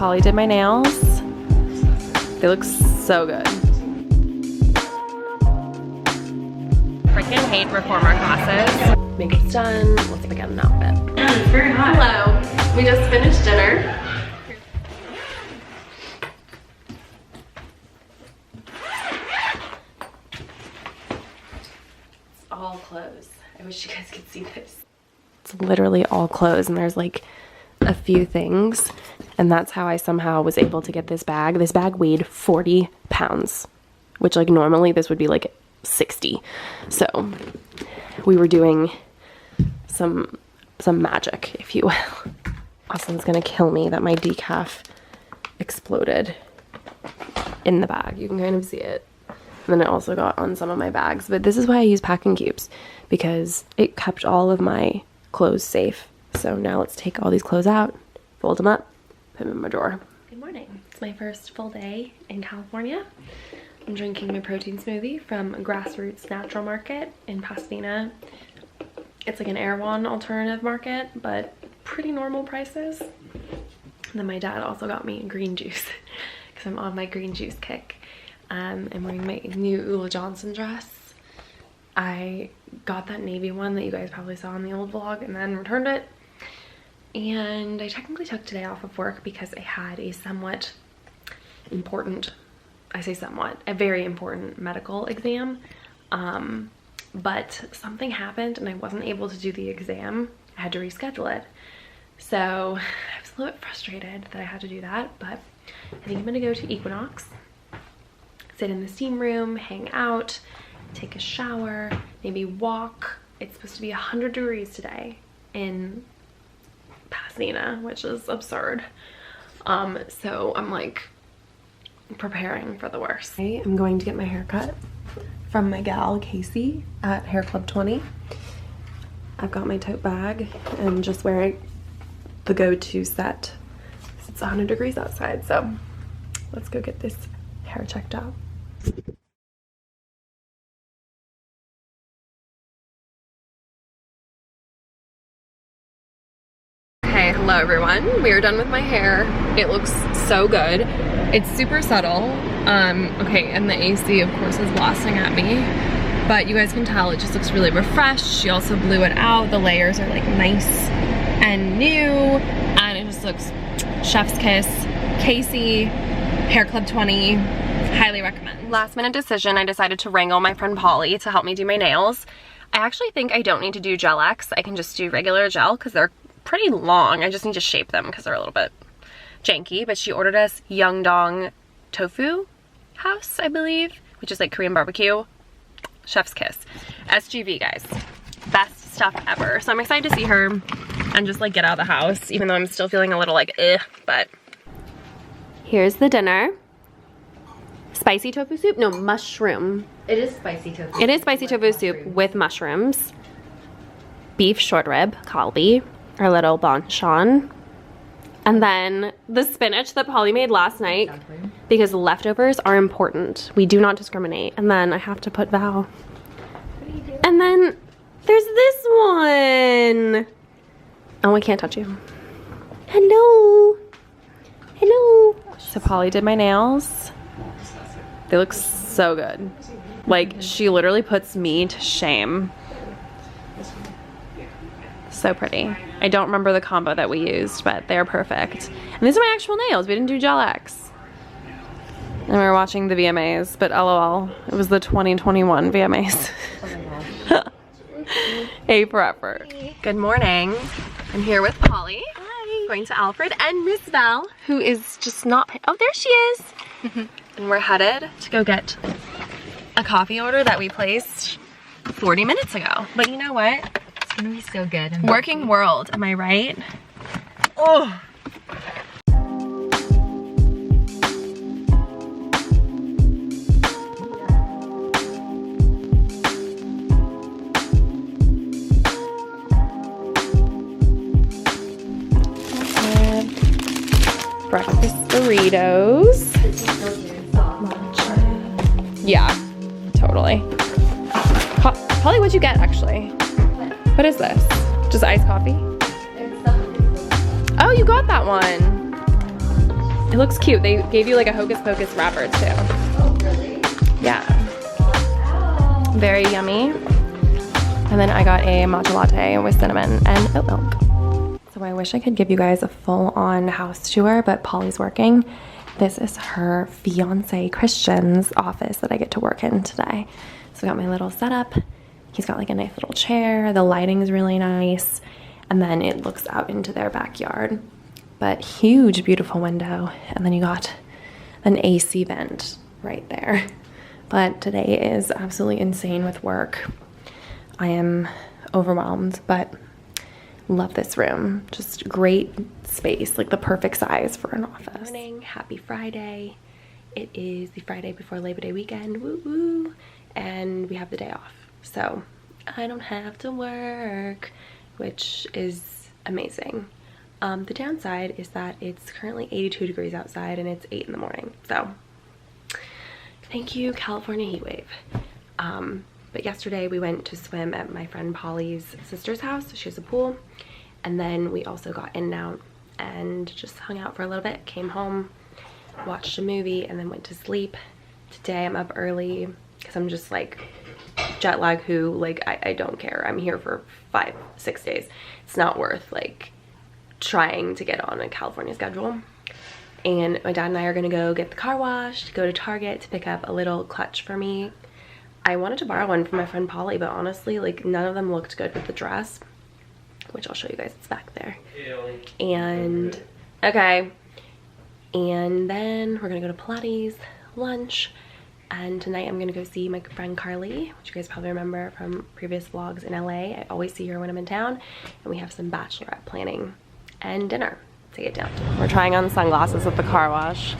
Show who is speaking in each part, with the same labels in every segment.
Speaker 1: Polly did my nails. They look so good. Freaking hate reformer classes. Makeup's done. Let's pick out an outfit.
Speaker 2: It's very hot.
Speaker 1: Hello. We just finished dinner. It's all clothes. I wish you guys could see this. It's literally all clothes, and there's like a few things, and that's how I somehow was able to get this bag. This bag weighed 40 pounds, which like normally this would be like 60. So we were doing some magic, if you will. Austin's gonna kill me that my decaf exploded in the bag. You can kind of see it. And then it also got on some of my bags. But this is why I use packing cubes, because it kept all of my clothes safe. So now let's take all these clothes out, fold them up, put them in my drawer. Good morning. It's my first full day in California. I'm drinking my protein smoothie from Grassroots Natural Market in Pasadena. It's like an Erewhon alternative market, but pretty normal prices. And then my dad also got me green juice because I'm on my green juice kick. I'm wearing my new Ula Johnson dress. I got that navy one that you guys probably saw in the old vlog and then returned it. And I technically took today off of work because I had a somewhat important, I say somewhat, a very important medical exam. But something happened and I wasn't able to do the exam. I had to reschedule it. So I was a little bit frustrated that I had to do that, but I think I'm gonna go to Equinox, sit in the steam room, hang out, take a shower, maybe walk. It's supposed to be 100 degrees today in Pasadena, which is absurd. So I'm like preparing for the worst. I'm going to get my hair cut from my gal Casey at Hair Club 20. I've got my tote bag and just wearing the go-to set. It's 100 degrees outside, so let's go get this hair checked out. Okay, hello everyone. We are done with my hair. It looks so good. It's super subtle. Okay, and the AC of course is blasting at me, but you guys can tell it just looks really refreshed. She also blew it out. The layers are like nice and new, and it just looks chef's kiss. Casey, Hair Club 20, highly recommend. Last minute decision, I decided to wrangle my friend Polly to help me do my nails. I actually think I don't need to do Gel X. I can just do regular gel because they're pretty long. I just need to shape them because they're a little bit janky, but she ordered us Yeongdong Tofu House, I believe, which is like Korean barbecue. Chef's kiss. SGV, guys. Best stuff ever. So I'm excited to see her and just like get out of the house, even though I'm still feeling a little like but. Here's the dinner. Spicy tofu soup? No, mushroom.
Speaker 2: It is spicy tofu.
Speaker 1: It is spicy tofu soup with mushrooms. Beef short rib, kalbi, our little banchan. And then the spinach that Polly made last night, because leftovers are important. We do not discriminate. And then I have to put Val. And then there's this one. Oh, I can't touch you. Hello. Hello. So Polly did my nails. They look so good. Like, she literally puts me to shame. So pretty. I don't remember the combo that we used, but they're perfect. And these are my actual nails. We didn't do Gel X. And we were watching the VMAs, but LOL, it was the 2021 VMAs. A for effort. Good morning. I'm here with Polly. Hi. Going to Alfred and Miss Val, who is just not. Oh, there she is. And we're headed to go get a coffee order that we placed 40 minutes ago. But you know what?
Speaker 2: It's gonna be so good.
Speaker 1: Working world, am I right? Oh. Breakfast burritos. Yeah, totally. Polly, what'd you get actually? What is this? Just iced coffee? Oh, you got that one. It looks cute. They gave you like a Hocus Pocus wrapper too.
Speaker 2: Oh, really?
Speaker 1: Yeah. Very yummy. And then I got a matcha latte with cinnamon and oat milk. So I wish I could give you guys a full-on house tour, but Polly's working. This is her fiance Christian's office that I get to work in today. So I got my little setup. He's got like a nice little chair. The lighting is really nice. And then it looks out into their backyard. But huge, beautiful window. And then you got an AC vent right there. But today is absolutely insane with work. I am overwhelmed, but love this room. Just great space, like the perfect size for an office. Good morning, happy Friday. It is the Friday before Labor Day weekend, woo woo. And we have the day off. So I don't have to work, which is amazing. The downside is that it's currently 82 degrees outside and it's 8 in the morning. So thank you, California heat wave. But yesterday we went to swim at my friend Polly's sister's house. She has a pool. And then we also got in and out and just hung out for a little bit, came home, watched a movie, and then went to sleep. Today I'm up early because I'm just like jet lag who, like I don't care. I'm here for 5-6 days. It's not worth like trying to get on a California schedule. And my dad and I are gonna go get the car washed, go to Target to pick up a little clutch for me. I wanted to borrow one from my friend Polly, but honestly, like none of them looked good with the dress, which I'll show you guys. It's back there. And okay, and then we're gonna go to Pilates, lunch, and tonight I'm gonna go see my friend Carly, which you guys probably remember from previous vlogs in LA. I always see her when I'm in town, and we have some bachelorette planning and dinner to get down to. We're trying on sunglasses at the car wash.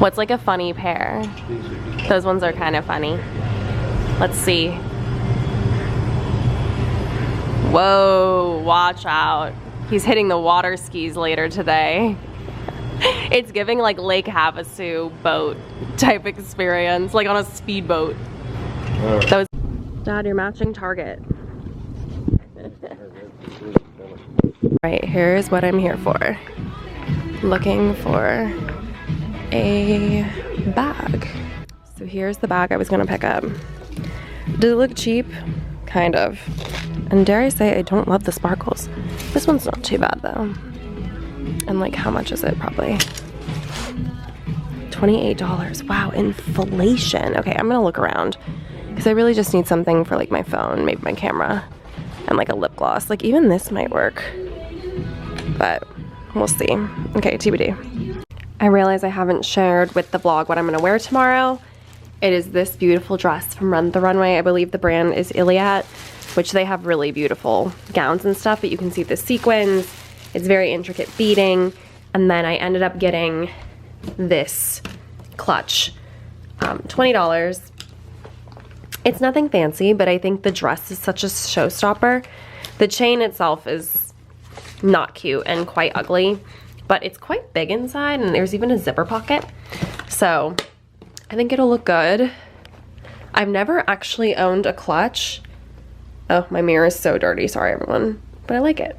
Speaker 1: What's like a funny pair? Those ones are kind of funny. Let's see. Whoa, watch out. He's hitting the water skis later today. It's giving like Lake Havasu boat type experience, like on a speedboat. That was Dad, you're matching Target. Right, here's what I'm here for. Looking for a bag. So here's the bag I was gonna pick up. Does it look cheap? Kind of. And dare I say I don't love the sparkles. This one's not too bad though. And like how much is it? Probably $28. Wow, inflation. Okay, I'm gonna look around because I really just need something for like my phone, maybe my camera, and like a lip gloss. Like even this might work, but we'll see. Okay, TBD. I realize I haven't shared with the vlog what I'm gonna wear tomorrow. It is this beautiful dress from Run the Runway. I believe the brand is Iliad, which they have really beautiful gowns and stuff, but you can see the sequins. It's very intricate beading. And then I ended up getting this clutch, $20. It's nothing fancy, but I think the dress is such a showstopper. The chain itself is not cute and quite ugly, but it's quite big inside and there's even a zipper pocket. So I think it'll look good. I've never actually owned a clutch. Oh, my mirror is so dirty. Sorry, everyone. But I like it.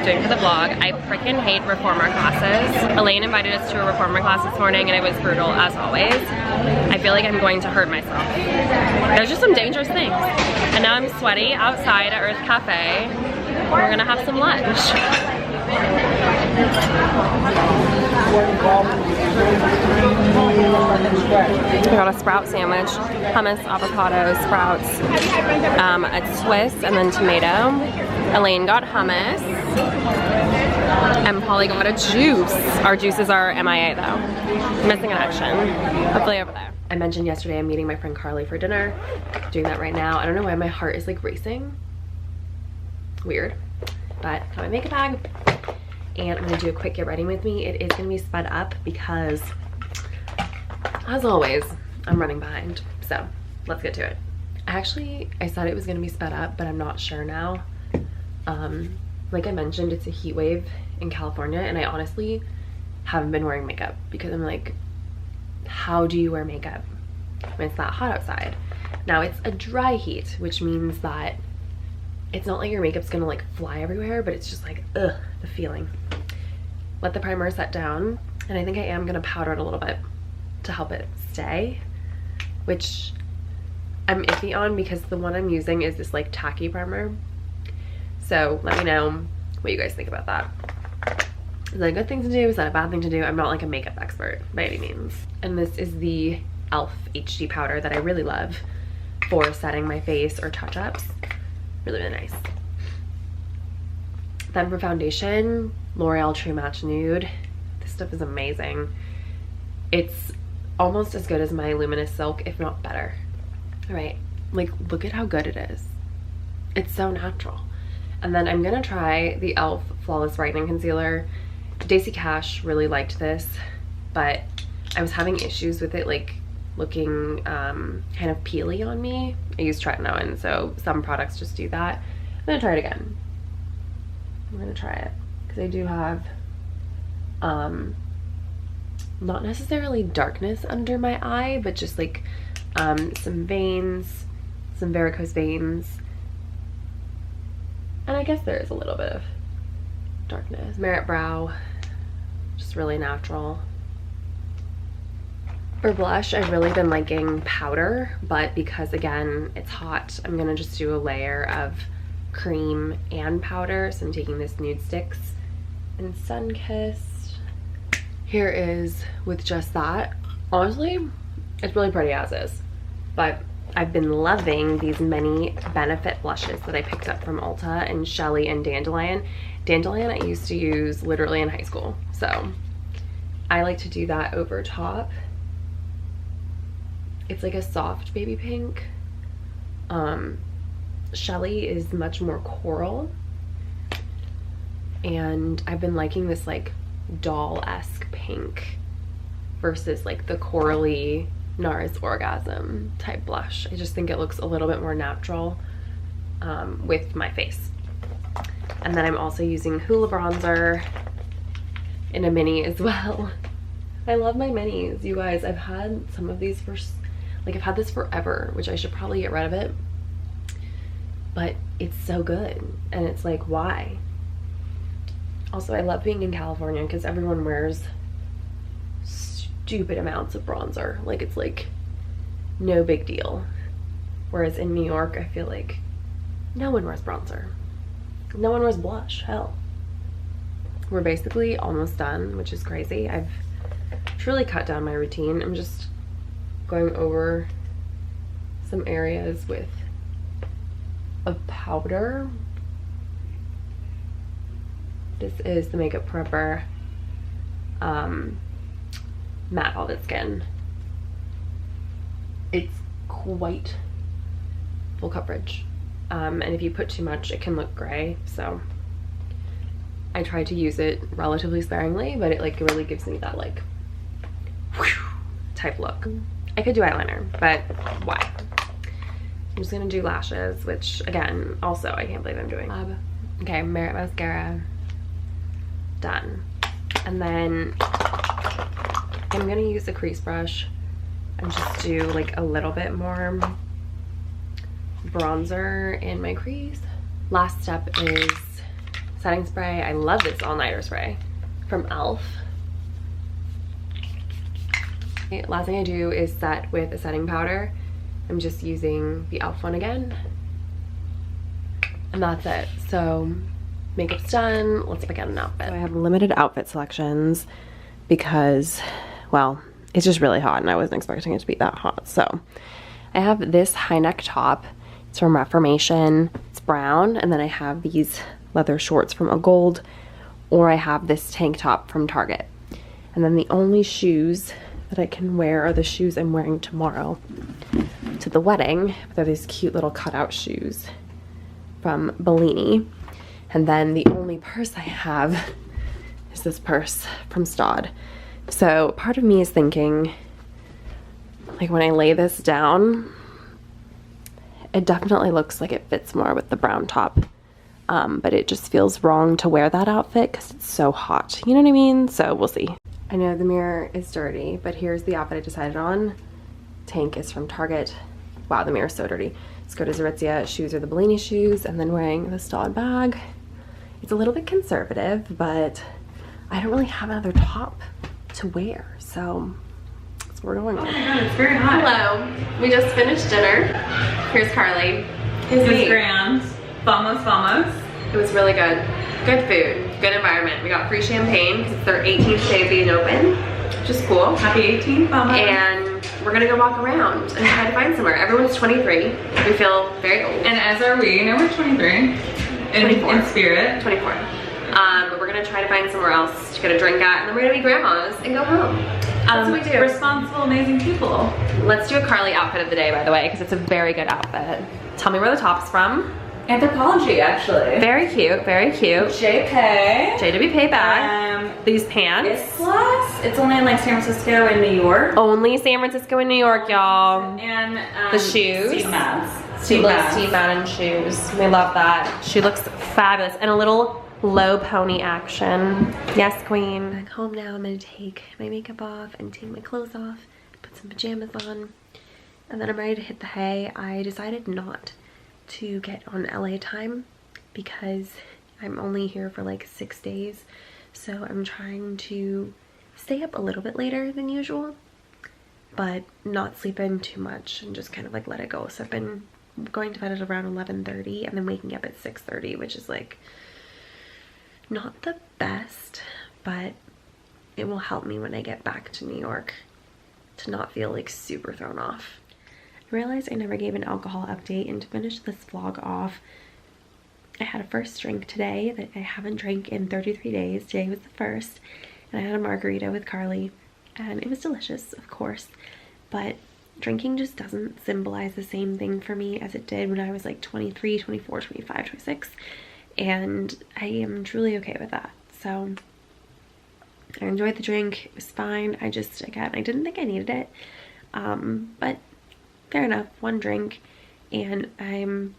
Speaker 1: Doing for the vlog. I freaking hate reformer classes. Elaine invited us to a reformer class this morning and it was brutal as always. I feel like I'm going to hurt myself. There's just some dangerous things. And now I'm sweaty outside at Earth Cafe. We're gonna have some lunch. We got a sprout sandwich, hummus, avocado, sprouts, a Swiss, and then tomato. Elaine got hummus, and Polly got a juice. Our juices are MIA though. Missing in action. Hopefully over there. I mentioned yesterday I'm meeting my friend Carly for dinner. Doing that right now. I don't know why my heart is like racing. Weird. But got my makeup bag. And I'm gonna do a quick get ready with me. It is gonna be sped up because, as always, I'm running behind. So let's get to it. Actually, I said it was gonna be sped up, but I'm not sure now. Like I mentioned, it's a heat wave in California, and I honestly haven't been wearing makeup because I'm like, how do you wear makeup when it's that hot outside? Now it's a dry heat, which means that it's not like your makeup's gonna like fly everywhere, but it's just like, ugh, the feeling. Let the primer set down, and I think I am gonna powder it a little bit to help it stay, which I'm iffy on because the one I'm using is this like tacky primer. So let me know what you guys think about that. Is that a good thing to do? Is that a bad thing to do? I'm not like a makeup expert by any means. And this is the e.l.f. HD powder that I really love for setting my face or touch-ups. Really, really nice. Then for foundation, L'Oreal True Match Nude. This stuff is amazing. It's almost as good as my Luminous Silk, if not better. All right, like look at how good it is. It's so natural. And then I'm gonna try the e.l.f. Flawless Brightening Concealer. Daisy Cash really liked this, but I was having issues with it like looking kind of peely on me. I use tretinoin, so some products just do that. I'm gonna try it again. I'm gonna try it because I do have not necessarily darkness under my eye, but just like some veins, some varicose veins. And I guess there is a little bit of darkness. Merit Brow, just really natural. For blush, I've really been liking powder, but because again, it's hot, I'm gonna just do a layer of cream and powder. So I'm taking this Nude Sticks and Sunkissed. Here is with just that. Honestly, it's really pretty as is, but I've been loving these mini Benefit blushes that I picked up from Ulta, and Shelly and Dandelion. Dandelion I used to use literally in high school, so I like to do that over top. It's like a soft baby pink. Shelly is much more coral, and I've been liking this like doll-esque pink versus like the corally NARS Orgasm type blush. I just think it looks a little bit more natural with my face. And then I'm also using Hoola bronzer in a mini as well. I love my minis, you guys. I've had some of these for like, I've had this forever, which I should probably get rid of it, but it's so good. And it's like, why? Also, I love being in California because everyone wears stupid amounts of bronzer. Like, it's like no big deal. Whereas in New York, I feel like no one wears bronzer. No one wears blush, hell. We're basically almost done, which is crazy. I've truly cut down my routine. I'm just going over some areas with a powder. This is the Makeup Prepper Matte Velvet Skin. It's quite full coverage, and if you put too much it can look gray, so I try to use it relatively sparingly, but it like really gives me that like whew type look. I could do eyeliner, but why? I'm just gonna do lashes, which again, also I can't believe I'm doing. Okay, Merit Mascara, done. And then I'm gonna use a crease brush and just do like a little bit more bronzer in my crease. Last step is setting spray. I love this all-nighter spray from e.l.f. Last thing I do is set with a setting powder. I'm just using the e.l.f. one again, and that's it. So makeup's done. Let's pick out an outfit. So I have limited outfit selections because, well, it's just really hot and I wasn't expecting it to be that hot. So I have this high neck top. It's from Reformation. It's brown. And then I have these leather shorts from A Gold, or I have this tank top from Target. And then the only shoes that I can wear are the shoes I'm wearing tomorrow to the wedding. They're these cute little cutout shoes from Bellini. And then the only purse I have is this purse from Staud. So part of me is thinking, like, when I lay this down, it definitely looks like it fits more with the brown top but it just feels wrong to wear that outfit because it's so hot. You know what I mean? So we'll see. I know the mirror is dirty, but here's the outfit I decided on. Tank is from Target. Wow, the mirror is so dirty. Skirt is Aritzia, shoes are the Bellini shoes, and then wearing the Staud bag. It's a little bit conservative, but I don't really have another top to wear, so that's what we're going with.
Speaker 2: Oh my god, it's very hot.
Speaker 1: Hello, we just finished dinner. Here's Carly.
Speaker 2: It was grand. Vamos.
Speaker 1: It was really good. Good food, good environment. We got free champagne because it's their 18th day of being open, which is cool.
Speaker 2: Happy 18th, vamos.
Speaker 1: And we're gonna go walk around and try to find somewhere. Everyone's 23. We feel very old.
Speaker 2: And as are we. No, we're 23.
Speaker 1: 24.
Speaker 2: In spirit.
Speaker 1: 24. But we're gonna try to find somewhere else to get a drink at, and then we're gonna be grandmas and go home. That's what we do.
Speaker 2: Responsible, amazing people.
Speaker 1: Let's do a Carly outfit of the day, by the way, because it's a very good outfit. Tell me where the top's from.
Speaker 2: Anthropology, actually.
Speaker 1: Very cute, very cute.
Speaker 2: JK.
Speaker 1: JWP bag. These pants.
Speaker 2: It's plus. It's only in like San Francisco and New York.
Speaker 1: Only San Francisco and New York, y'all.
Speaker 2: And
Speaker 1: the shoes.
Speaker 2: Steve Madden.
Speaker 1: Steve Madden shoes. We love that. She looks fabulous. And a little low pony action. Yes, queen. Back home now. I'm gonna take my makeup off and take my clothes off. Put some pajamas on. And then I'm ready to hit the hay. I decided not to get on LA time because I'm only here for like 6 days, so I'm trying to stay up a little bit later than usual but not sleep in too much and just kind of like let it go. So I've been going to bed at around 11:30 and then waking up at 6:30, which is like not the best, but it will help me when I get back to New York to not feel like super thrown off. I realized I never gave an alcohol update, and to finish this vlog off, I had a first drink today that I haven't drank in 33 days. Today was the first, and I had a margarita with Carly, and it was delicious, of course, but drinking just doesn't symbolize the same thing for me as it did when I was like 23, 24, 25, 26, and I am truly okay with that. So I enjoyed the drink. It was fine. I didn't think I needed it, but fair enough, one drink, and I'm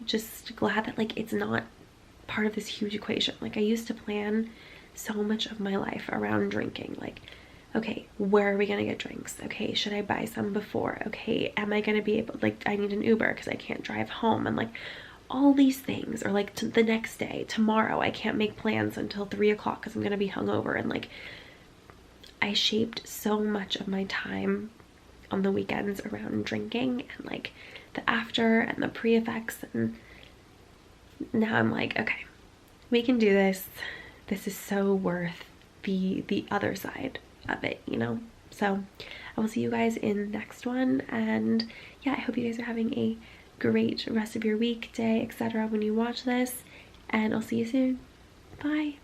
Speaker 1: just glad that like it's not part of this huge equation. Like I used to plan so much of my life around drinking, like, okay, where are we gonna get drinks? Okay, should I buy some before? Okay, am I gonna be able, like, I need an Uber because I can't drive home, and like all these things, or like the next day, tomorrow I can't make plans until 3 o'clock because I'm gonna be hungover, and like I shaped so much of my time on the weekends around drinking and like the after and the pre-effects, and now I'm like, okay, we can do this. This is so worth the other side of it, you know? So I will see you guys in the next one, and yeah, I hope you guys are having a great rest of your week, day, etc. when you watch this, and I'll see you soon. Bye.